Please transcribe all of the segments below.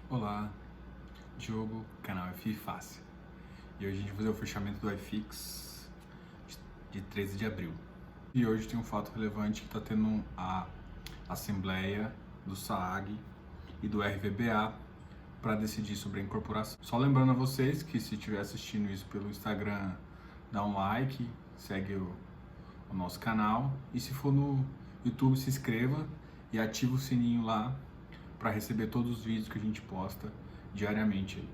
Olá, Diogo, canal FI Fácil. E hoje a gente vai fazer o fechamento do iFix de 13 de abril. E hoje tem um fato relevante que está tendo a assembleia do SAAG e do RVBA para decidir sobre a incorporação. Só lembrando a vocês que se estiver assistindo isso pelo Instagram, dá um like, segue o nosso canal e se for no YouTube, se inscreva e ativa o sininho lá para receber todos os vídeos que a gente posta diariamente.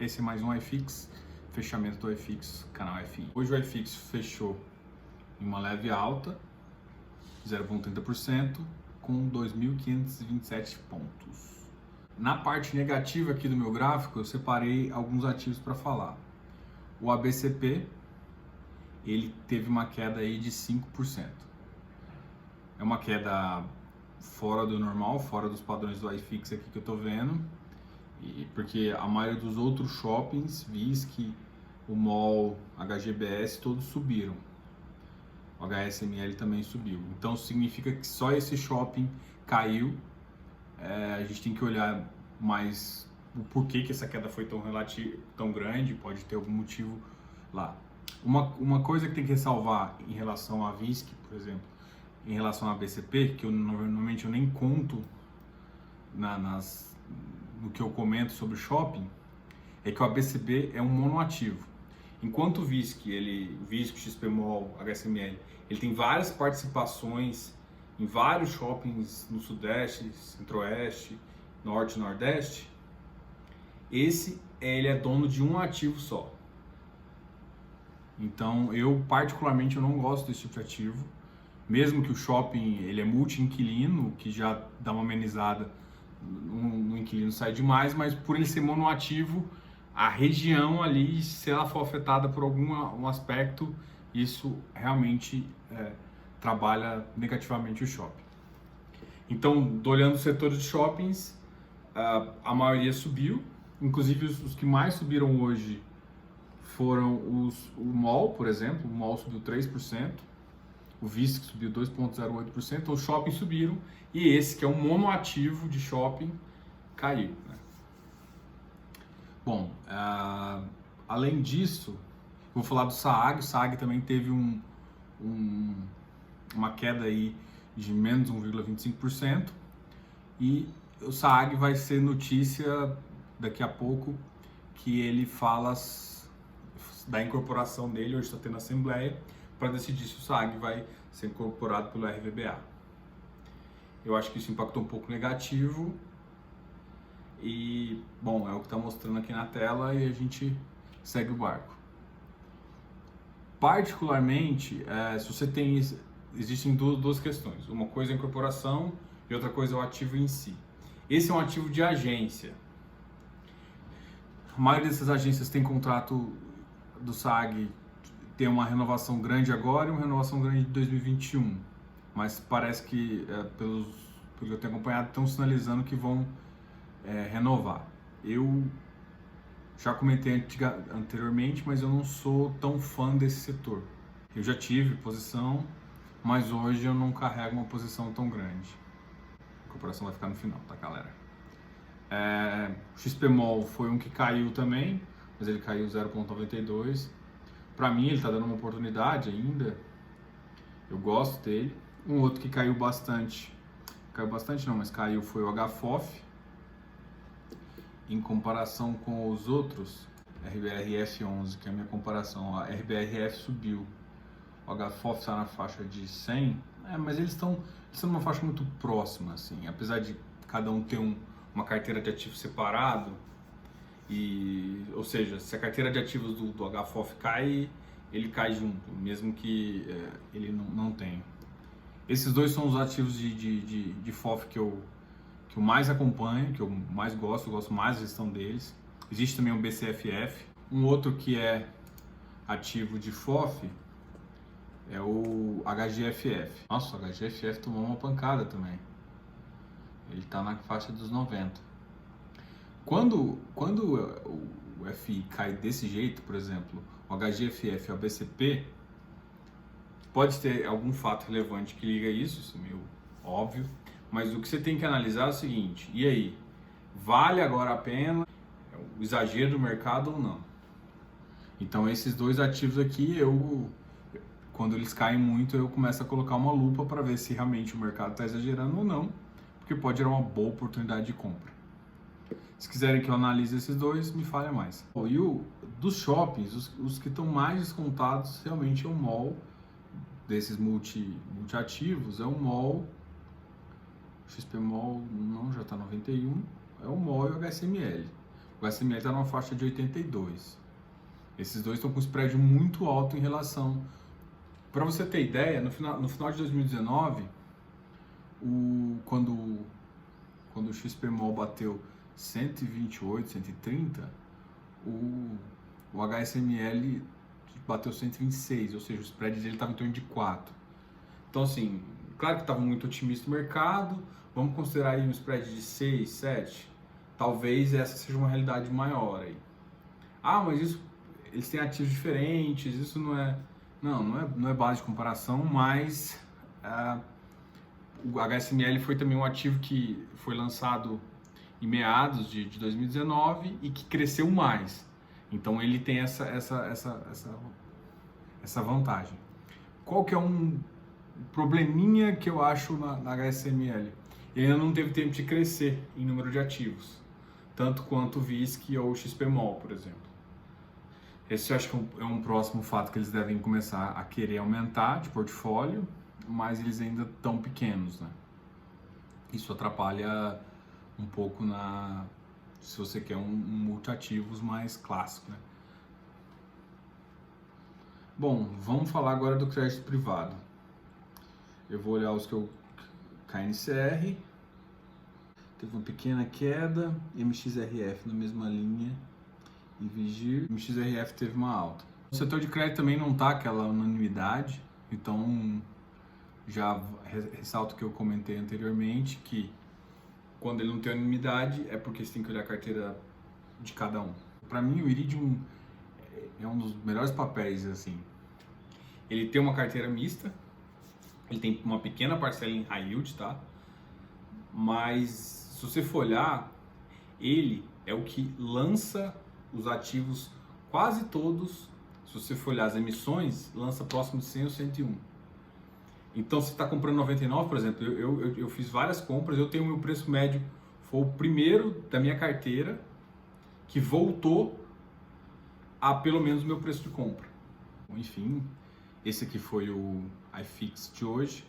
Esse é mais um iFix, fechamento do iFix, canal FI. Hoje o iFix fechou em uma leve alta, 0,30%, com 2.527 pontos. Na parte negativa aqui do meu gráfico, eu separei alguns ativos para falar. O ABCP, ele teve uma queda aí de 5%. É uma queda fora do normal, fora dos padrões do iFix aqui que eu tô vendo, porque a maioria dos outros shoppings, VISC, o MOL, HGBS, todos subiram. O HSML também subiu. Então significa que só esse shopping caiu. A gente tem que olhar mais o porquê que essa queda foi tão grande, pode ter algum motivo lá. Uma coisa que tem que ressalvar em relação a VISC, por exemplo, em relação à BCP, que eu normalmente eu nem conto no que eu comento sobre shopping, é que o ABCB é um monoativo. Enquanto o VISC, XPMOL, HSML, ele tem várias participações em vários shoppings no Sudeste, Centro-Oeste, Norte e Nordeste, ele é dono de um ativo só. Então, eu particularmente eu não gosto desse tipo de ativo. Mesmo que o shopping ele é multi-inquilino, que já dá uma amenizada no inquilino sai demais, mas por ele ser monoativo, a região ali, se ela for afetada por algum aspecto, isso realmente trabalha negativamente o shopping. Então, olhando os setores de shoppings, a maioria subiu, inclusive os que mais subiram hoje foram o MOL, por exemplo, o MOL subiu 3%. O VISC subiu 2,08%, os shoppings subiram e esse que é um monoativo de shopping caiu. Né? Bom, além disso, vou falar do SAAG. O SAAG também teve uma queda aí de menos 1,25% e o SAAG vai ser notícia daqui a pouco que ele fala da incorporação dele. Hoje está tendo assembleia para decidir se o SAAG vai ser incorporado pelo RVBA. Eu acho que isso impactou um pouco negativo e, bom, é o que está mostrando aqui na tela e a gente segue o barco. Particularmente, se você tem, existem duas questões. Uma coisa é a incorporação e outra coisa é o ativo em si. Esse é um ativo de agência. A maioria dessas agências tem contrato do SAAG, tem uma renovação grande agora e uma renovação grande de 2021, mas parece que, pelo que eu tenho acompanhado, estão sinalizando que vão renovar. Eu já comentei anteriormente, mas eu não sou tão fã desse setor. Eu já tive posição, mas hoje eu não carrego uma posição tão grande. A incorporação vai ficar no final, tá, galera? O XPMOL foi um que caiu também, mas ele caiu 0,92%. Para mim, ele está dando uma oportunidade ainda. Eu gosto dele. Um outro que caiu bastante não, mas caiu, foi o HFOF. Em comparação com os outros, RBRF11, que é a minha comparação, a RBRF subiu. O HFOF está na faixa de 100, mas eles estão numa faixa muito próxima, assim. Apesar de cada um ter uma carteira de ativos separado, ou seja, se a carteira de ativos do HFOF cai, ele cai junto, mesmo que ele não tenha. Esses dois são os ativos de FOF que eu mais acompanho, que eu mais gosto, eu gosto mais da gestão deles. Existe também o BCFF. Um outro que é ativo de FOF é o HGFF. Nossa, o HGFF tomou uma pancada também. Ele está na faixa dos 90. Quando o FI cai desse jeito, por exemplo, o HGFF e o BCP, pode ter algum fato relevante que liga isso é meio óbvio, mas o que você tem que analisar é o seguinte: e aí? vale agora a pena, o exagero do mercado ou não. Então esses dois ativos aqui, quando eles caem muito, eu começo a colocar uma lupa para ver se realmente o mercado está exagerando ou não, porque pode gerar uma boa oportunidade de compra. Se quiserem que eu analise esses dois, me fale mais. E dos shoppings, os que estão mais descontados realmente é o mall, desses multiativos, é o mall, XP Mall não, já está 91, é o mall e o HSML. O HSML está numa faixa de 82. Esses dois estão com spread muito alto em relação... Para você ter ideia, no final de 2019, quando o XP Mall bateu 128, 130, o HSML bateu 126, ou seja, o spread dele estava em torno de 4. Então, assim, claro que estava muito otimista o mercado, vamos considerar aí um spread de 6, 7, talvez essa seja uma realidade maior aí. Ah, mas isso, eles têm ativos diferentes, isso não é... Não é base de comparação, mas o HSML foi também um ativo que foi lançado em meados de 2019 e que cresceu mais. Então ele tem essa vantagem. Qual que é um probleminha que eu acho na HSML? Ele ainda não teve tempo de crescer em número de ativos, tanto quanto o VISC ou o XP Mall, por exemplo. Esse eu acho que é um próximo fato que eles devem começar a querer aumentar de portfólio, mas eles ainda estão pequenos, né? Isso atrapalha um pouco se você quer um multiativos mais clássico, né? Bom, vamos falar agora do crédito privado. Eu vou olhar os que eu... KNCR, teve uma pequena queda, MXRF na mesma linha, e Vigir, MXRF teve uma alta. O setor de crédito também não está aquela unanimidade, então já ressalto o que eu comentei anteriormente, que quando ele não tem unanimidade é porque você tem que olhar a carteira de cada um. Para mim o Iridium é um dos melhores papéis, assim. Ele tem uma carteira mista, ele tem uma pequena parcela em high yield, tá? Mas se você for olhar, ele é o que lança os ativos quase todos. Se você for olhar as emissões, lança próximo de 100 ou 101. Então, se você está comprando 99, por exemplo, eu fiz várias compras, eu tenho o meu preço médio, foi o primeiro da minha carteira que voltou a pelo menos o meu preço de compra. Enfim, esse aqui foi o iFix de hoje,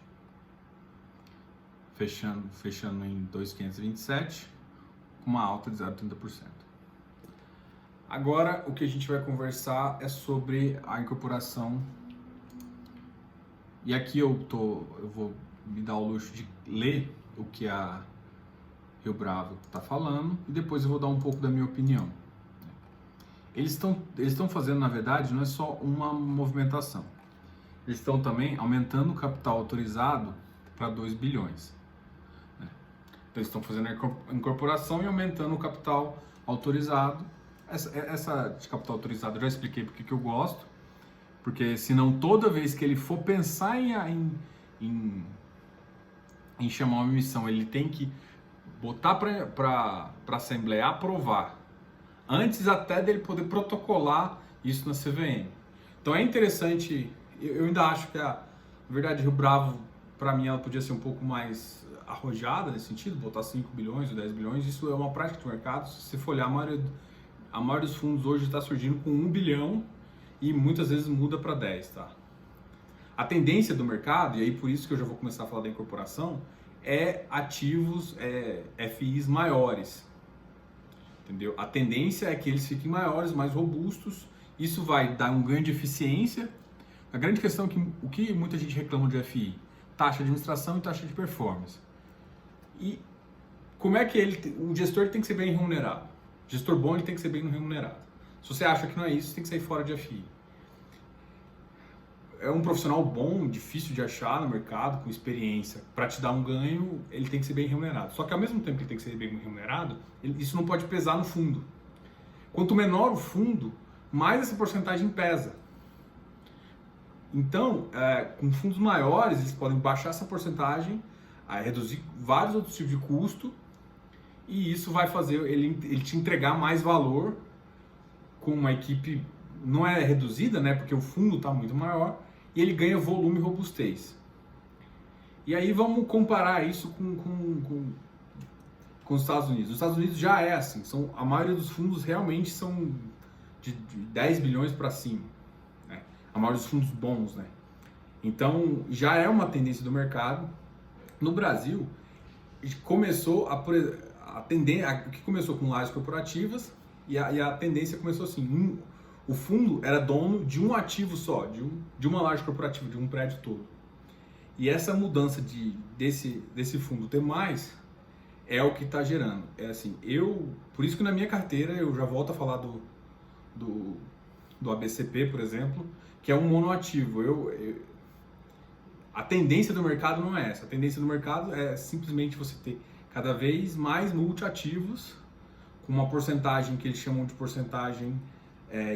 fechando em 2.527, com uma alta de 0,30%. Agora, o que a gente vai conversar é sobre a incorporação. E aqui eu vou me dar o luxo de ler o que a Rio Bravo está falando e depois eu vou dar um pouco da minha opinião. Eles estão fazendo, na verdade, não é só uma movimentação. Eles estão também aumentando o capital autorizado para 2 bilhões. Então, eles estão fazendo a incorporação e aumentando o capital autorizado. Essa de capital autorizado eu já expliquei porque que eu gosto, porque senão toda vez que ele for pensar em chamar uma emissão, ele tem que botar para a Assembleia aprovar, antes até dele poder protocolar isso na CVM. Então é interessante, eu ainda acho que na verdade, Rio Bravo, para mim, ela podia ser um pouco mais arrojada nesse sentido, botar 5 bilhões ou 10 bilhões, isso é uma prática de mercado. Se você for olhar, a maioria dos fundos hoje está surgindo com 1 bilhão e muitas vezes muda para 10, tá? A tendência do mercado, e aí por isso que eu já vou começar a falar da incorporação, é ativos, FIs maiores, entendeu? A tendência é que eles fiquem maiores, mais robustos, isso vai dar um ganho de eficiência. A grande questão é que o que muita gente reclama de FI? Taxa de administração e taxa de performance. E como é que o gestor tem que ser bem remunerado? O gestor bom, ele tem que ser bem remunerado. Se você acha que não é isso, você tem que sair fora de FI. É um profissional bom, difícil de achar no mercado, com experiência, para te dar um ganho, ele tem que ser bem remunerado. Só que ao mesmo tempo que ele tem que ser bem remunerado, isso não pode pesar no fundo. Quanto menor o fundo, mais essa porcentagem pesa. Então, com fundos maiores, eles podem baixar essa porcentagem, reduzir vários outros tipos de custo e isso vai fazer ele te entregar mais valor com uma equipe, não é reduzida, né, porque o fundo está muito maior, e ele ganha volume e robustez. E aí vamos comparar isso com os Estados Unidos. Os Estados Unidos já é assim, a maioria dos fundos realmente são de 10 bilhões para cima, né? A maioria dos fundos bons, né? Então já é uma tendência do mercado. No Brasil, começou a tendência, que começou com lajes corporativas, e a tendência começou assim, o fundo era dono de um ativo só, de uma laje corporativa, de um prédio todo. E essa mudança desse fundo ter mais é o que está gerando. É assim, por isso que na minha carteira eu já volto a falar do ABCP, por exemplo, que é um monoativo. A tendência do mercado não é essa. A tendência do mercado é simplesmente você ter cada vez mais multiativos, com uma porcentagem que eles chamam de porcentagem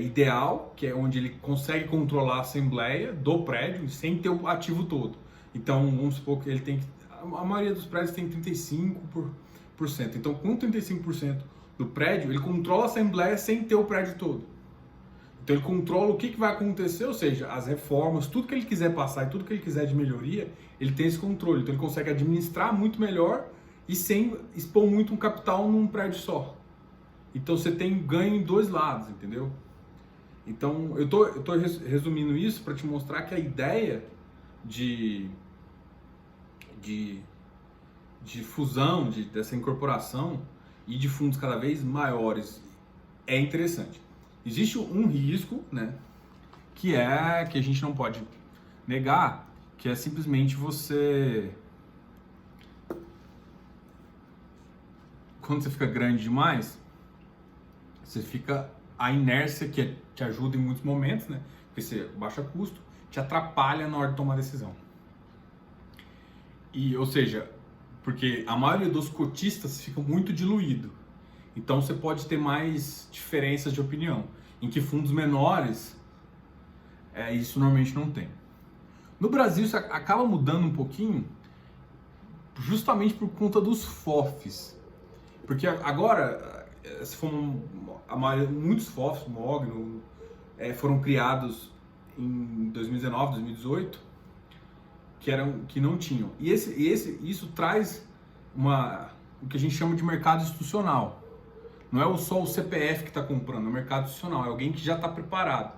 ideal, que é onde ele consegue controlar a assembleia do prédio sem ter o ativo todo. Então, vamos supor que ele tem a maioria dos prédios tem 35%. Então, com 35% do prédio, ele controla a assembleia sem ter o prédio todo. Então, ele controla o que vai acontecer, ou seja, as reformas, tudo que ele quiser passar e tudo que ele quiser de melhoria, ele tem esse controle. Então, ele consegue administrar muito melhor e sem expor muito um capital num prédio só. Então, você tem ganho em dois lados, entendeu? Então, eu tô resumindo isso para te mostrar que a ideia de fusão, dessa incorporação e de fundos cada vez maiores é interessante. Existe um risco, né, que a gente não pode negar, que é simplesmente quando você fica grande demais, a inércia que te ajuda em muitos momentos, né, porque você baixa custo, te atrapalha na hora de tomar decisão. Ou seja, porque a maioria dos cotistas fica muito diluído. Então você pode ter mais diferenças de opinião. Em que fundos menores, isso normalmente não tem. No Brasil isso acaba mudando um pouquinho, justamente por conta dos FOFs. Porque agora, muitos FOFs, Mogno, foram criados em 2019, 2018, que não tinham. E isso traz o que a gente chama de mercado institucional. Não é só o CPF que está comprando, é o mercado institucional, é alguém que já está preparado.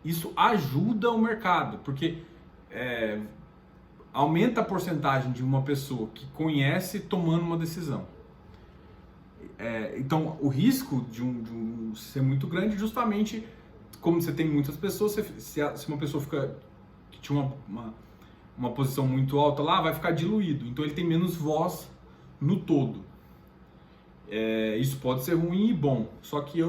Isso ajuda o mercado, porque aumenta a porcentagem de uma pessoa que conhece tomando uma decisão. Então, o risco de ser muito grande, justamente como você tem muitas pessoas, se uma pessoa que tinha uma posição muito alta lá, vai ficar diluído. Então ele tem menos voz no todo. Isso pode ser ruim e bom. Só que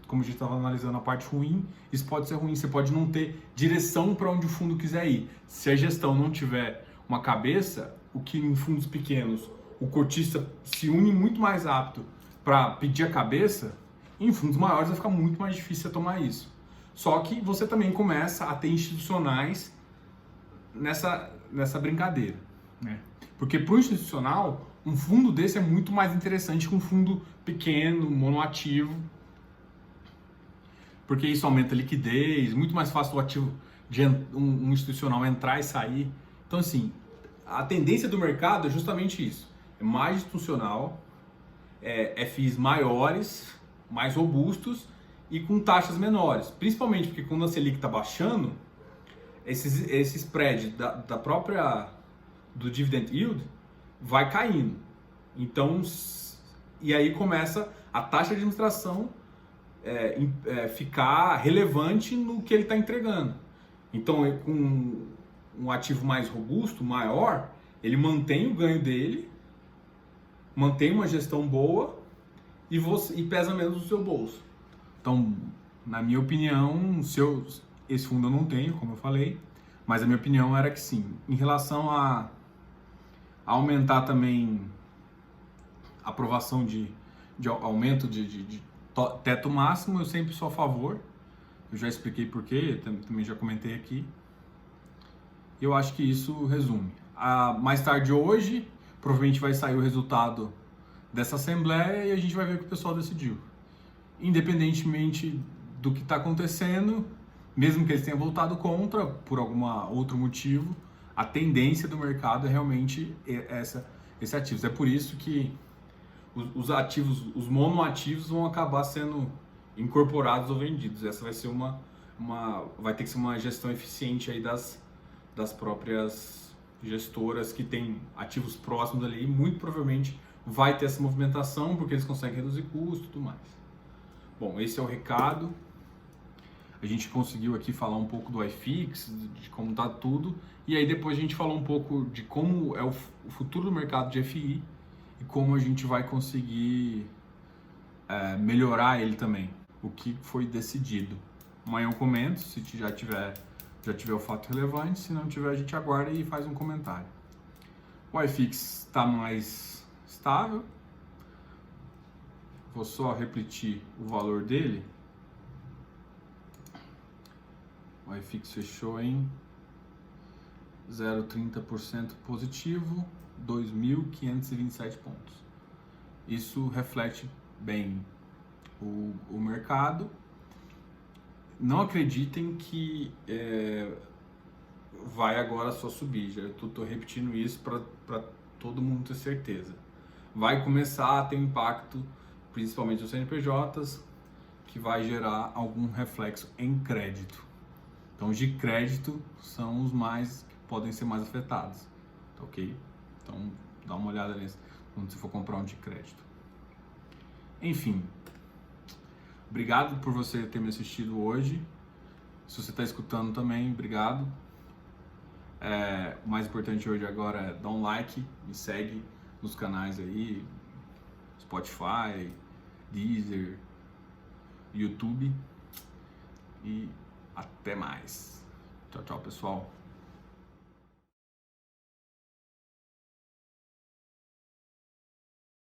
como a gente estava analisando a parte ruim, isso pode ser ruim. Você pode não ter direção para onde o fundo quiser ir. Se a gestão não tiver uma cabeça, o que em fundos pequenos o cotista se une muito mais apto para pedir a cabeça, em fundos maiores vai ficar muito mais difícil tomar isso. Só que você também começa a ter institucionais nessa brincadeira, né? Porque para o institucional, um fundo desse é muito mais interessante que um fundo pequeno, monoativo, porque isso aumenta a liquidez, muito mais fácil o ativo de um institucional entrar e sair. Então, assim, a tendência do mercado é justamente isso, é mais institucional, FIs maiores, mais robustos e com taxas menores, principalmente porque quando a Selic está baixando, esse spread do dividend yield vai caindo. Então, e aí começa a taxa de administração ficar relevante no que ele está entregando. Então, com um ativo mais robusto, maior, ele mantém o ganho dele, mantém uma gestão boa e pesa menos no seu bolso. Então, na minha opinião, esse fundo eu não tenho, como eu falei, mas a minha opinião era que sim. Em relação a aumentar também a aprovação de aumento de teto máximo, eu sempre sou a favor. Eu já expliquei porquê, também já comentei aqui. Eu acho que isso resume. Mais tarde hoje, provavelmente vai sair o resultado dessa assembleia e a gente vai ver o que o pessoal decidiu. Independentemente do que está acontecendo, mesmo que eles tenham voltado contra por algum outro motivo, a tendência do mercado é realmente esse ativos. É por isso que os ativos, os monoativos vão acabar sendo incorporados ou vendidos. Essa vai ser vai ter que ser uma gestão eficiente aí das próprias gestoras que têm ativos próximos ali, e muito provavelmente vai ter essa movimentação porque eles conseguem reduzir custos e tudo mais. Bom, esse é o recado. A gente conseguiu aqui falar um pouco do iFix, de como está tudo, e aí depois a gente falou um pouco de como é o futuro do mercado de FI e como a gente vai conseguir melhorar ele também, o que foi decidido. Amanhã eu comento, se já tiver o fato relevante, se não tiver a gente aguarda e faz um comentário. O iFix está mais estável, vou só repetir o valor dele. O iFix fechou em 0,30% positivo, 2.527 pontos. Isso reflete bem o mercado. Não acreditem que vai agora só subir. Já estou repetindo isso para todo mundo ter certeza. Vai começar a ter impacto, principalmente nos CNPJs, que vai gerar algum reflexo em crédito. Então, os de crédito são os mais que podem ser mais afetados, tá ok? Então, dá uma olhada nisso quando você for comprar um de crédito. Enfim, obrigado por você ter me assistido hoje. Se você está escutando também, obrigado. O mais importante hoje agora é dar um like, me segue nos canais aí, Spotify, Deezer, YouTube e até mais. Tchau, tchau, pessoal.